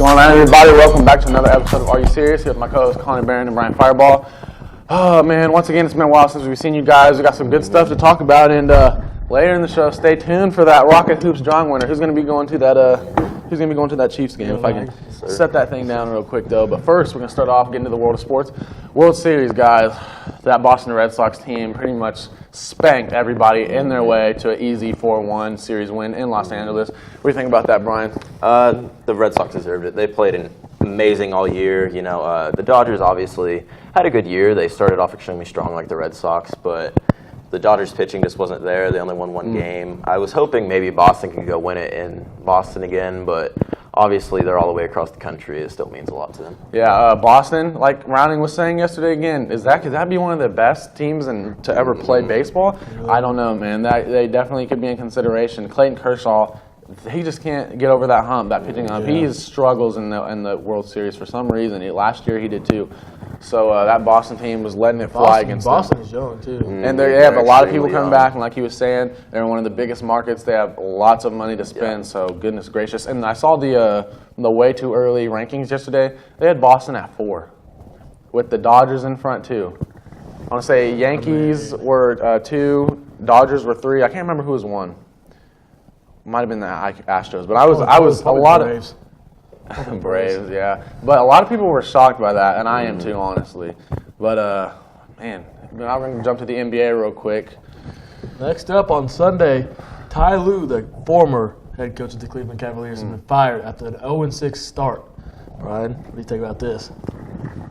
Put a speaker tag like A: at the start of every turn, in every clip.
A: going on, everybody? Welcome back to another episode of Are You Serious? Here with my co-hosts Konner Barron and Brian Firebaugh. Oh man, once again, it's been a while since we've seen you guys. We got some good stuff to talk about, and later in the show, stay tuned for that Rocket Hoops drawing winner. Who's going to be going to that Chiefs game? If I can set that thing down real quick, though. But first, we're going to start off getting to the world of sports. World Series, guys. That Boston Red Sox team pretty much spanked everybody in their way to an easy 4-1 series win in Los Angeles. What do you think about that, Brian?
B: The Red Sox deserved it. They played amazing all year. You know, the Dodgers obviously had a good year. They started off extremely strong like the Red Sox, but the Dodgers pitching just wasn't there. They only won one game. I was hoping maybe Boston could go win it in Boston again, but obviously they're all the way across the country. It still means a lot to them.
A: Yeah, Boston, like Rounding was saying yesterday again, could that be one of the best teams to ever play baseball? I don't know, man. They definitely could be in consideration. Clayton Kershaw, he just can't get over that hump, that pitching hump. He struggles in the World Series for some reason. Last year he did too. So that Boston team was letting it fly against them.
C: Boston is young, too.
A: And they have a lot of people coming back, and like he was saying, they're in one of the biggest markets. They have lots of money to spend, so goodness gracious. And I saw the way too early rankings yesterday. They had Boston at 4, with the Dodgers in front, too. I want to say Yankees were 2, Dodgers were 3. I can't remember who was 1. Might have been the Astros, but I was a lot
C: Braves.
A: of Braves, yeah. But a lot of people were shocked by that, and I am too, honestly. But man, I'm going to jump to the NBA real quick.
C: Next up on Sunday, Ty Lue, the former head coach of the Cleveland Cavaliers, has been fired after an 0-6 start. Brian, what do you think about this?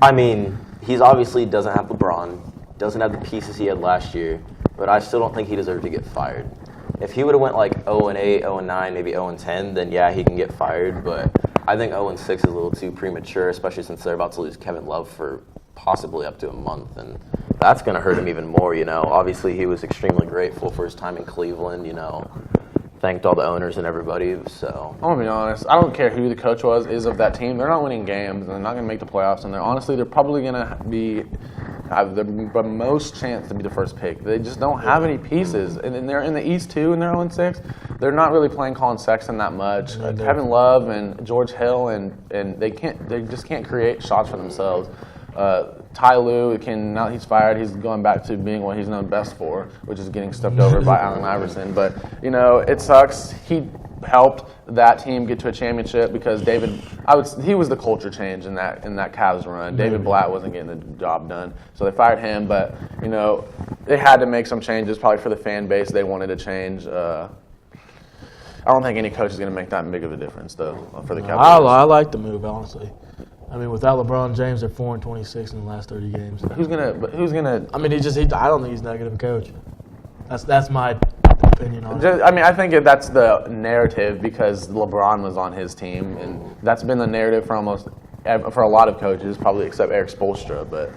B: I mean, he's obviously doesn't have LeBron, doesn't have the pieces he had last year, but I still don't think he deserved to get fired. If he would have went like 0-8, 0-9, maybe 0-10, then yeah, he can get fired. But I think 0-6 is a little too premature, especially since they're about to lose Kevin Love for possibly up to a month, and that's going to hurt him even more. You know, obviously he was extremely grateful for his time in Cleveland. You know, thanked all the owners and everybody. So
A: I'm going to be honest. I don't care who the coach is of that team. They're not winning games. They're not going to make the playoffs, and they're probably going to have the most chance to be the first pick. They just don't have any pieces, and they're in the East too, and they're 0-6. They're not really playing Colin Sexton that much. Kevin Love and George Hill, and they just can't create shots for themselves. Ty Lue now he's fired. He's going back to being what he's known best for, which is getting stepped over by Allen Iverson. But you know, it sucks. He helped that team get to a championship because he was the culture change in that Cavs run. David Blatt wasn't getting the job done, so they fired him. But you know, they had to make some changes, probably for the fan base. They wanted to change. I don't think any coach is going to make that big of a difference, though, for the Cavaliers.
C: I like the move, honestly. I mean, without LeBron James, they're 4-26 in the last 30 games.
A: Who's gonna? I
C: mean, I don't think he's that good of a coach. That's my opinion on it.
A: I mean, I think that's the narrative because LeBron was on his team, and that's been the narrative for a lot of coaches, probably except Eric Spoelstra. But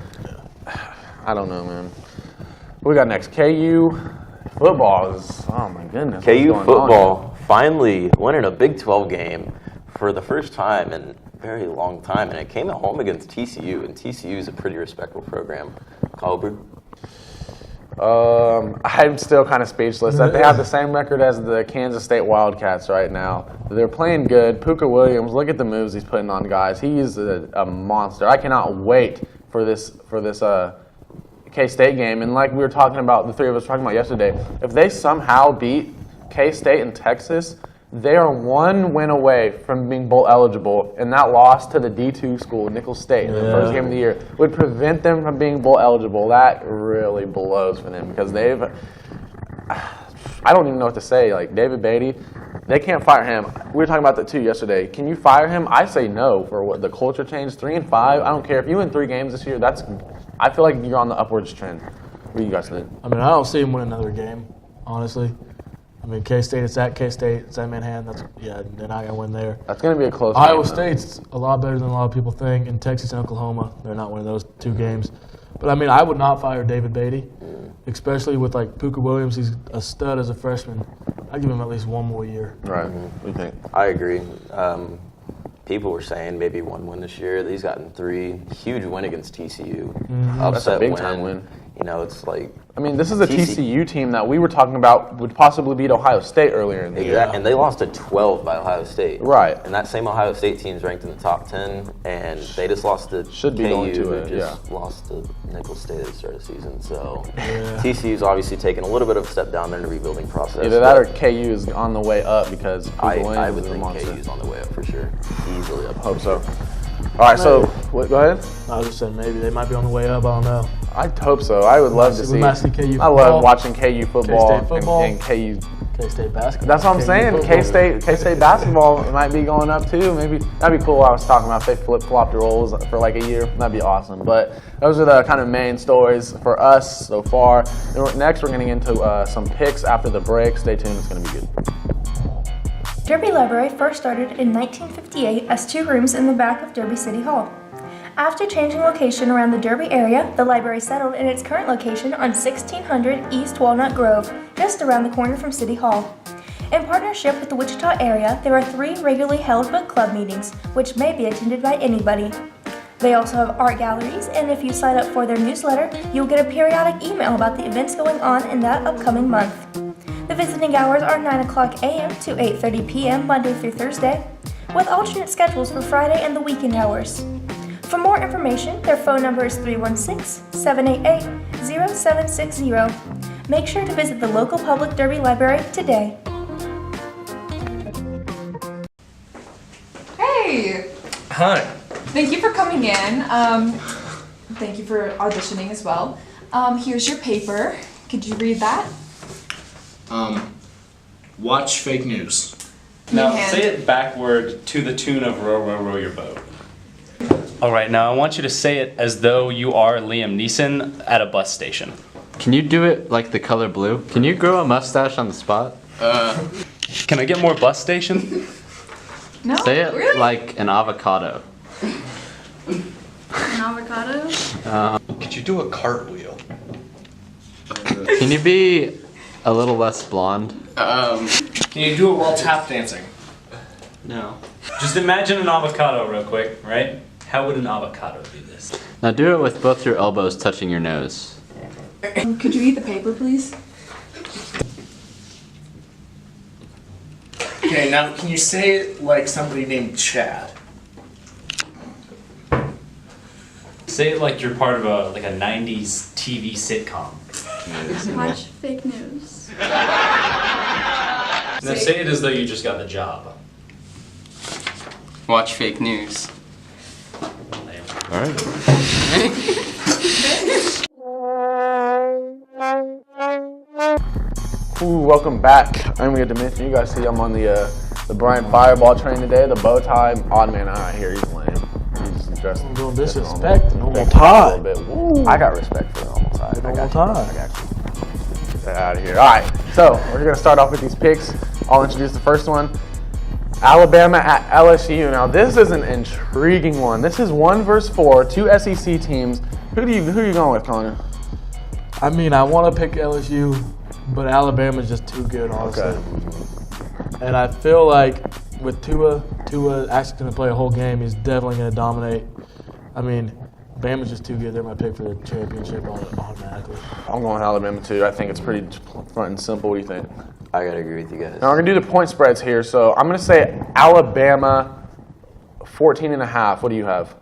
A: I don't know, man. What we got next? KU football is. Oh my goodness.
B: KU football finally winning a Big 12 game for the first time in a very long time, and it came at home against TCU, and TCU is a pretty respectable program. Koby?
A: I'm still kind of speechless. They have the same record as the Kansas State Wildcats right now. They're playing good. Puka Williams, look at the moves he's putting on guys. He's a monster. I cannot wait for this K-State game. And like we were talking about, the three of us talking about yesterday, if they somehow beat K-State and Texas, they are one win away from being bowl eligible, and that loss to the D2 school, Nicholls State, in the first game of the year, would prevent them from being bowl eligible. That really blows for them because I don't even know what to say. Like David Beatty, they can't fire him. We were talking about that too yesterday. Can you fire him? I say no for what the culture change. 3-5. I don't care if you win 3 games this year. I feel like you're on the upwards trend. What do you guys think?
C: I mean, I don't see him win another game, honestly. I mean, K-State, it's at K-State, it's at Manhattan. They're not going to win there.
A: That's going to be a close game.
C: Iowa State's a lot better than a lot of people think, and Texas and Oklahoma, they're not winning those 2 games. But, I mean, I would not fire David Beatty, especially with, like, Puka Williams. He's a stud as a freshman. I'd give him at least 1 more year.
A: Right. What do you think?
B: I agree. People were saying maybe 1 win this year. He's gotten 3. Huge win against TCU.
A: That's a big-time win.
B: You know, it's like
A: I mean, this is a TCU team that we were talking about would possibly beat Ohio State earlier in the year.
B: and they lost to 12 by Ohio State.
A: Right.
B: And that same Ohio State team's ranked in the top 10, and they just lost to
A: Should be
B: KU,
A: going to
B: who
A: it,
B: just lost to Nicholls State at the start of the season. So TCU's obviously taken a little bit of a step down there in the rebuilding process.
A: Either that or KU is on the way up because
B: I
A: Williams
B: would
A: is a
B: think
A: monster.
B: KU's on the way up for sure. Easily up.
A: Hope so. All right, so go ahead.
C: I was just saying maybe they might be on the way up. I don't know.
A: I hope so. I would love to
C: We
A: see.
C: might see KU
A: I
C: football.
A: love watching KU football,
C: K-State football.
A: And KU.
C: K-State basketball.
A: That's what I'm saying.
C: football.
A: K-State basketball might be going up too. Maybe that'd be cool. I was talking about if they flip-flopped roles for like a year. That'd be awesome. But those are the kind of main stories for us so far. Next, we're getting into some picks after the break. Stay tuned. It's going to be good.
D: Derby Library first started in 1958 as 2 rooms in the back of Derby City Hall. After changing location around the Derby area, the library settled in its current location on 1600 East Walnut Grove, just around the corner from City Hall. In partnership with the Wichita area, there are 3 regularly held book club meetings, which may be attended by anybody. They also have art galleries, and if you sign up for their newsletter, you'll get a periodic email about the events going on in that upcoming month. The visiting hours are 9 o'clock a.m. to 8:30 p.m. Monday through Thursday, with alternate schedules for Friday and the weekend hours. For more information, their phone number is 316-788-0760. Make sure to visit the local public Derby Library today.
E: Hey!
F: Hi.
E: Thank you for coming in. Thank you for auditioning as well. Here's your paper. Could you read that?
F: Watch fake news.
G: Now
E: hand.
G: say it backward to the tune of Row, Row, Row Your Boat. All right, now I want you to say it as though you are Liam Neeson at a bus station.
H: Can you do it like the color blue? Can you grow a mustache on the spot?
G: Can I get more bus station?
E: No?
H: Say it
E: Really?
H: like an avocado.
I: An avocado?
F: Could you do a cartwheel?
H: Can you be a little less blonde?
F: Can you do it while tap dancing?
G: No. Just imagine an avocado real quick, right? How would an avocado do this?
H: Now do it with both your elbows touching your nose.
E: Could you eat the paper, please?
F: Okay, now can you say it like somebody named Chad?
G: Say it like you're part of a 90s TV sitcom.
I: Watch fake news.
G: Now say it as though you just got the job.
J: Watch fake news.
H: All right.
A: Ooh, welcome back. I'm going to mention, you guys see I'm on the Brian Firebaugh train today. The bow tie, odd man out here. He's lame. He's dressed.
C: I'm doing disrespect. Normal
A: A
C: tie.
A: little bit. Woo.
B: I got respect for the normal tie.
C: Normal tie.
B: I got you.
A: Get out of here. All right, so we're going to start off with these picks. I'll introduce the first one. Alabama at LSU. Now this is an intriguing one. This is 1 versus 4, 2 SEC teams. Who are you going with, Connor?
C: I mean, I want to pick LSU, but Alabama's just too good, honestly.
A: Okay.
C: And I feel like with Tua actually going to play a whole game. He's definitely going to dominate. I mean, Bama's just too good. They're my pick for the championship automatically.
A: I'm going Alabama too. I think it's pretty front and simple. What do you think?
B: I gotta agree with you guys.
A: Now we're going to do the point spreads here. So I'm going to say Alabama 14.5. What do you have?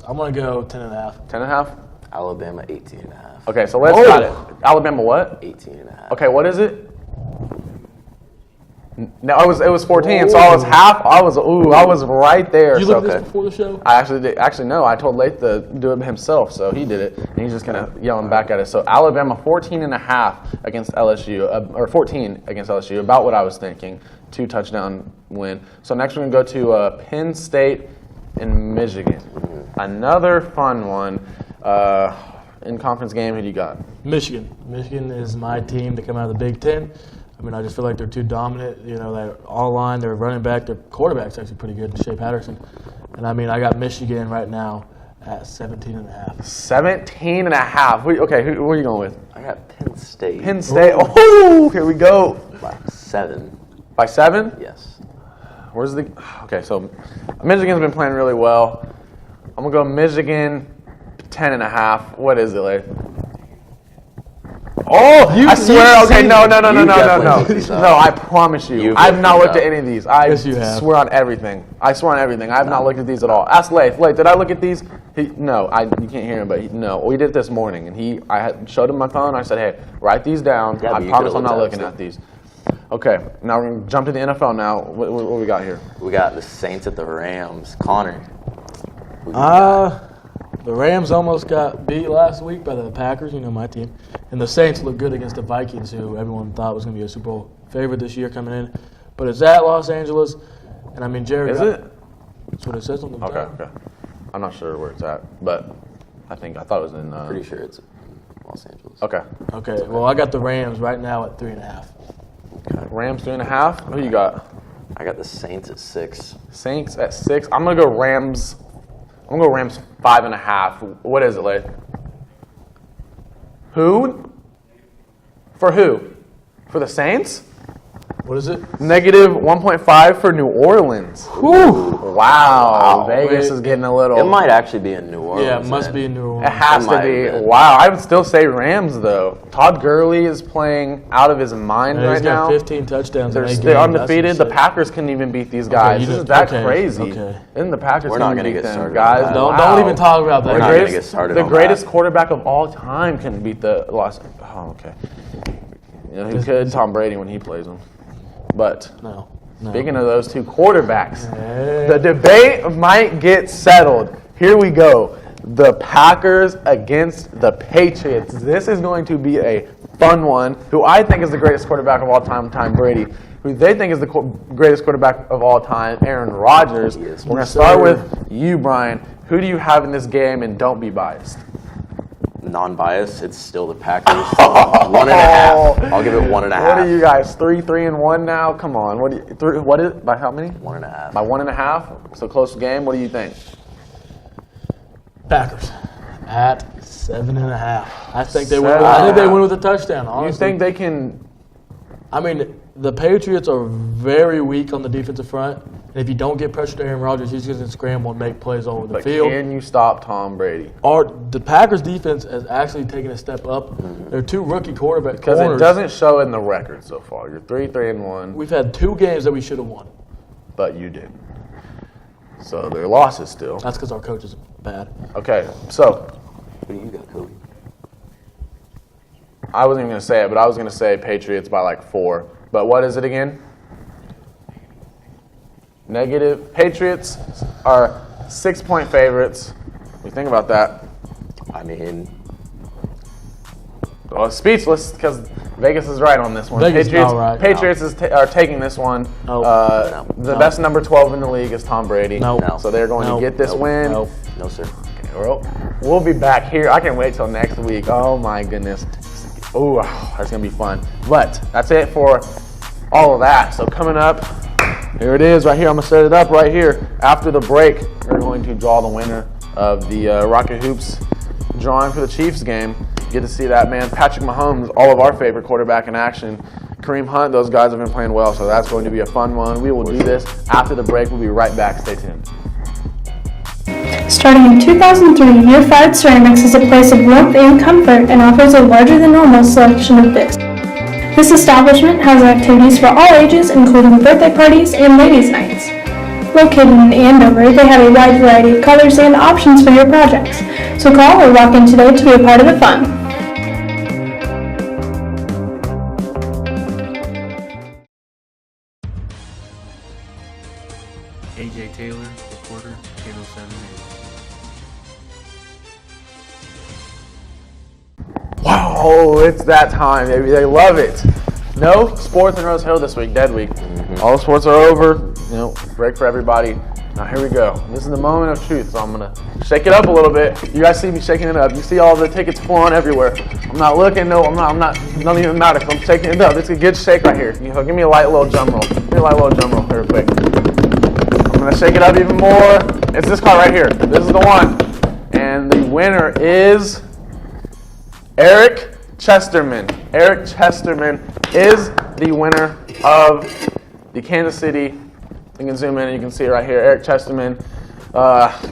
C: I'm going to go 10.5.
A: 10.5?
B: Alabama 18.5.
A: Okay, so let's got it. Alabama what?
B: 18.5.
A: Okay, what is it? No, it was 14, so I was half. I was right there.
C: You
A: so,
C: looked at
A: okay.
C: this before the show?
A: I actually did. Actually, no. I told Leith to do it himself, so he did it, and he's just gonna yelling back at us. So Alabama 14.5 against LSU, or 14 against LSU. About what I was thinking. 2 touchdown win. So next we're gonna go to Penn State and Michigan. Another fun one. In conference game, who do you got?
C: Michigan. Michigan is my team to come out of the Big Ten. I mean, I just feel like they're too dominant. You know, they're all line, they're running back, their quarterback's actually pretty good, Shea Patterson. And I mean, I got Michigan right now at 17.5.
A: 17.5. Okay, who are you going with?
B: I got Penn State.
A: Penn State. Oh, here we go.
B: By 7.
A: By 7?
B: Yes.
A: Where's the? Okay, so Michigan's been playing really well. I'm gonna go Michigan 10.5. What is it, Leith? Oh, I swear.
C: you've
A: Okay,
C: seen
A: no.
C: it.
A: No, I promise you.
B: You've
A: I've not
B: looked
A: looked
B: it
A: at
B: up.
A: any of these. I
C: Yes, you have.
A: swear on everything. I swear on everything. I have not looked at these at all. Ask Leif. Leif, did I look at these? You can't hear him, but no. We did it this morning, and I had showed him my phone. I said, hey, write these down.
B: Yeah, but
A: I
B: you
A: promise
B: could've
A: I'm not
B: looked
A: looking
B: at
A: at these. Okay, now we're going to jump to the NFL now. What we got here?
B: We got the Saints at the Rams. Connor. Who you got?
C: The Rams almost got beat last week by the Packers, my team. And the Saints look good against the Vikings, who everyone thought was going to be a Super Bowl favorite this year coming in. But it's at Los Angeles. And, Jerry.
A: Is it?
C: That's what it says on the
A: Okay. I'm not sure where it's at, but I thought it was in.
B: Pretty sure it's Los Angeles.
A: Okay.
C: Okay, well, I got the Rams right now at 3.5.
A: Rams 3.5. Who you got?
B: I got the Saints at 6.
A: Saints at 6. I'm gonna go Rams. I'm gonna go Rams 5.5. What is it, Leif? Who? For who? For the Saints?
C: What is it?
A: Negative 1.5 for New Orleans. Wow. Vegas is getting a little.
B: It might actually be in New Orleans.
C: Yeah, it must
B: then.
C: be in New
A: It
C: Orleans.
A: has
B: It
A: to
B: might
A: be.
B: have been.
A: Wow. I would still say Rams though. Todd Gurley is playing out of his mind
C: Yeah,
A: right
C: he's got
A: now.
C: 15 touchdowns in 8
A: They're
C: games.
A: undefeated.
C: That's
A: The
C: insane.
A: Packers couldn't even beat these guys.
C: you
A: This is
C: just-
A: that
C: okay,
A: crazy.
C: okay.
A: Then the Packers
B: We're not
A: couldn't
B: gonna
A: beat
B: get
A: them,
B: started on
A: guys.
B: that.
C: Don't
A: Wow.
C: even talk about that.
B: We're not gonna get started
A: The
B: on
A: greatest
B: that.
A: quarterback of all time couldn't beat the Los. Oh, okay. He could. Tom Brady when he plays him. But
C: No.
A: speaking of those two quarterbacks, the debate might get settled. Here we go. The Packers against the Patriots. This is going to be a fun one. Who I think is the greatest quarterback of all time, Tom Brady. Who they think is the greatest quarterback of all time, Aaron Rodgers.
B: Yes,
A: We're going to
C: sir.
A: start with you, Brian. Who do you have in this game, and don't be biased?
B: Non-biased, it's still the Packers. 1.5. I'll give it 1.5.
A: What are you guys? 3-3-1 now? Come on. What is by how many?
B: 1.5.
A: By 1.5. So close game. What do you think?
C: Packers at 7.5. I think they win.
A: 7.5.
C: I think they win with a touchdown. Honestly.
A: You think they can?
C: The Patriots are very weak on the defensive front, and if you don't get pressure to Aaron Rodgers, he's going to scramble and make plays all over the
A: But
C: field.
A: can you stop Tom Brady?
C: The Packers defense has actually taken a step up. They're two rookie quarterback
A: Because
C: corners.
A: it doesn't show in the record so far. You're 3-3-1,
C: We've had 2 games that we should have won.
A: but you didn't. So they're losses still.
C: That's because our coach is bad.
A: Okay, so
B: Who do you got, Kobe?
A: I wasn't even going to say it, but I was going to say Patriots by like 4. But what is it again? Negative. Patriots are 6-point favorites. What do you think about that?
B: I mean,
A: Well, speechless because Vegas is right on this one.
C: Vegas is
A: Patriots,
C: not right.
A: Patriots are taking this one.
C: No.
A: The
C: No.
A: best number 12 in the league is Tom Brady.
C: No.
B: No.
A: So they're going
C: No.
A: to get this
B: Nope.
A: win.
C: No.
B: no, sir.
A: Well, we'll be back here. I can't wait till next week. Oh my goodness. Oh, that's gonna be fun. But that's it for all of that. So coming up, here it is right here. I'm gonna set it up right here. After the break, we're going to draw the winner of the Rocket Hoops drawing for the Chiefs game. Get to see that man, Patrick Mahomes, all of our favorite quarterback in action. Kareem Hunt, those guys have been playing well, so that's going to be a fun one. We will do this after the break. We'll be right back. Stay tuned.
D: Starting in 2003, Year 5 Ceramics is a place of warmth and comfort and offers a larger than normal selection of gifts. This establishment has activities for all ages, including birthday parties and ladies' nights. Located in Andover, they have a wide variety of colors and options for your projects. So call or walk in today to be a part of the fun.
J: AJ Taylor, reporter, Channel 7 News.
A: Wow, it's that time, baby. They love it. No sports in Rose Hill this week, dead week. All the sports are over. Break for everybody. Now here we go. This is the moment of truth, so I'm gonna shake it up a little bit. You guys see me shaking it up. You see all the tickets flying everywhere. I'm not looking. No, I'm not. Nothing even matters. I'm shaking it up. It's a good shake right here. Give me a light little drum roll. Give me a light little drum roll here, quick. I'm gonna shake it up even more. It's this card right here. This is the one, and the winner is Eric Chesterman. Eric Chesterman is the winner of the Kansas City. You can zoom in and you can see it right here. Eric Chesterman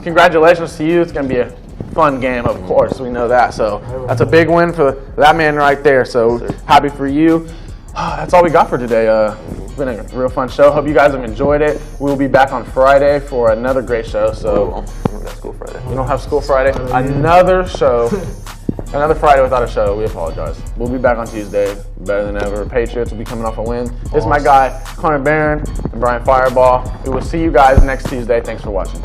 A: Congratulations to you. It's going to be a fun game, of course. We know that. So that's a big win for that man right there. So happy for you. That's all we got for today. It's been a real fun show. Hope you guys have enjoyed it. We'll be back on Friday for another great show. So
B: We got school Friday.
A: we don't have school Friday. Another show. Another Friday without a show. We apologize. We'll be back on Tuesday. Better than ever. Patriots will be coming off a win. This is my guy, Konner Barron and Brian Firebaugh. We will see you guys next Tuesday. Thanks for watching.